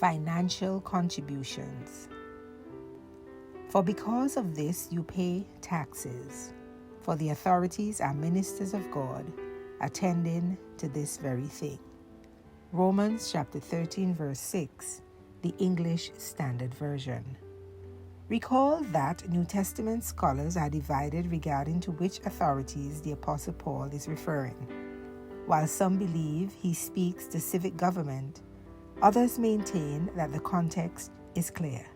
Financial contributions. For because of this you pay taxes, for the authorities are ministers of God, attending to this very thing. Romans chapter 13 verse 6, the English Standard Version. Recall that New Testament scholars are divided regarding to which authorities the Apostle Paul is referring. While some believe he speaks to civic government, others maintain that the context is clear.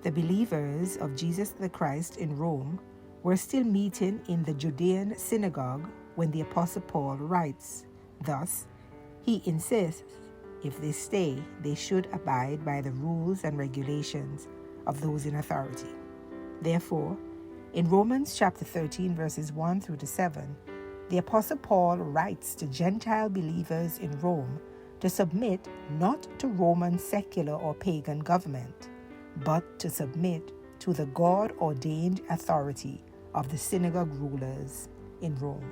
The believers of Jesus the Christ in Rome were still meeting in the Judean synagogue when the Apostle Paul writes. Thus, he insists if they stay, they should abide by the rules and regulations of those in authority. Therefore, in Romans chapter 13 verses 1 through to 7, the Apostle Paul writes to Gentile believers in Rome to submit not to Roman secular or pagan government, but to submit to the God-ordained authority of the synagogue rulers in Rome.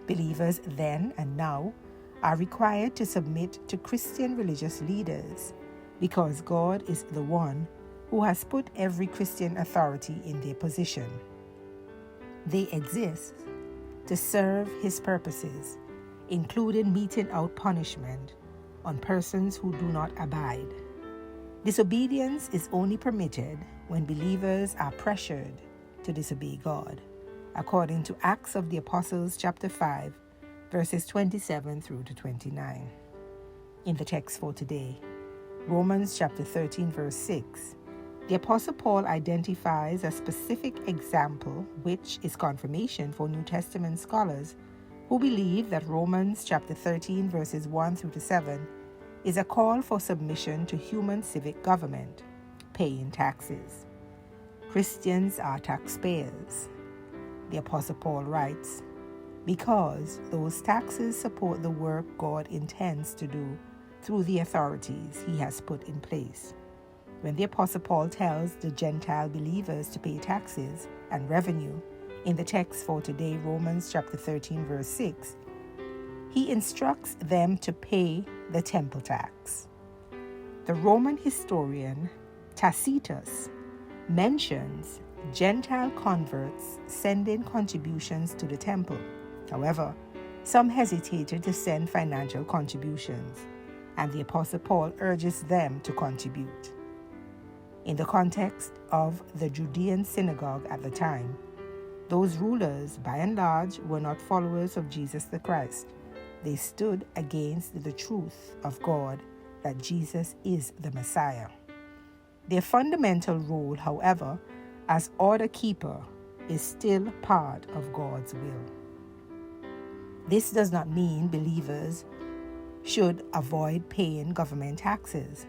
Believers then and now are required to submit to Christian religious leaders because God is the one who has put every Christian authority in their position. They exist to serve his purposes, including meting out punishment on persons who do not abide. Disobedience is only permitted when believers are pressured to disobey God, according to Acts of the Apostles chapter 5, verses 27 through to 29. In the text for today, Romans chapter 13, verse 6, the Apostle Paul identifies a specific example which is confirmation for New Testament scholars who believe that Romans chapter 13 verses 1 through to 7 is a call for submission to human civic government, paying taxes. Christians are taxpayers. The Apostle Paul writes, because those taxes support the work God intends to do through the authorities he has put in place. When the Apostle Paul tells the Gentile believers to pay taxes and revenue, in the text for today, Romans chapter 13, verse 6, he instructs them to pay the temple tax. The Roman historian Tacitus mentions Gentile converts sending contributions to the temple. However, some hesitated to send financial contributions, and the Apostle Paul urges them to contribute. In the context of the Judean synagogue at the time, those rulers, by and large, were not followers of Jesus the Christ. They stood against the truth of God that Jesus is the Messiah. Their fundamental role, however, as order keeper, is still part of God's will. This does not mean believers should avoid paying government taxes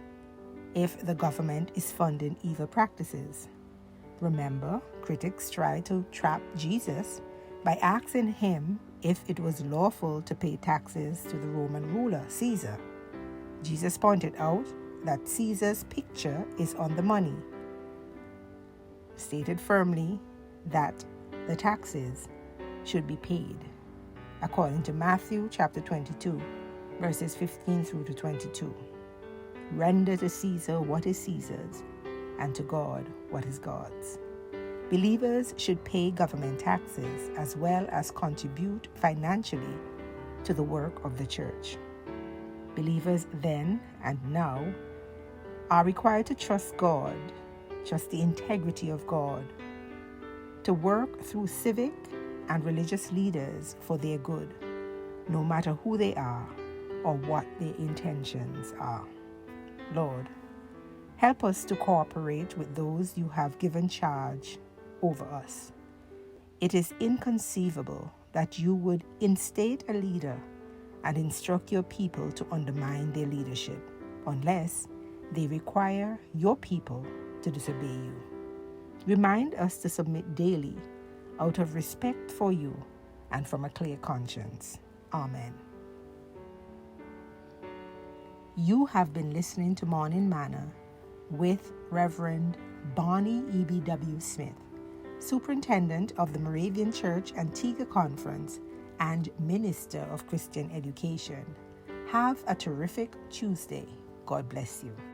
if the government is funding evil practices. Remember, critics try to trap Jesus by asking him if it was lawful to pay taxes to the Roman ruler, Caesar. Jesus pointed out that Caesar's picture is on the money, stated firmly that the taxes should be paid, according to Matthew chapter 22, verses 15 through to 22. Render to Caesar what is Caesar's, and to God what is God's. Believers should pay government taxes as well as contribute financially to the work of the church. Believers then and now are required to trust God, trust the integrity of God, to work through civic and religious leaders for their good, no matter who they are or what their intentions are. Lord, help us to cooperate with those you have given charge over us. It is inconceivable that you would instate a leader and instruct your people to undermine their leadership unless they require your people to disobey you. Remind us to submit daily out of respect for you and from a clear conscience. Amen. You have been listening to Morning Manna with Reverend Bonnie EBW Smith, Superintendent of the Moravian Church Antigua Conference and Minister of Christian Education. Have a terrific Tuesday. God bless you.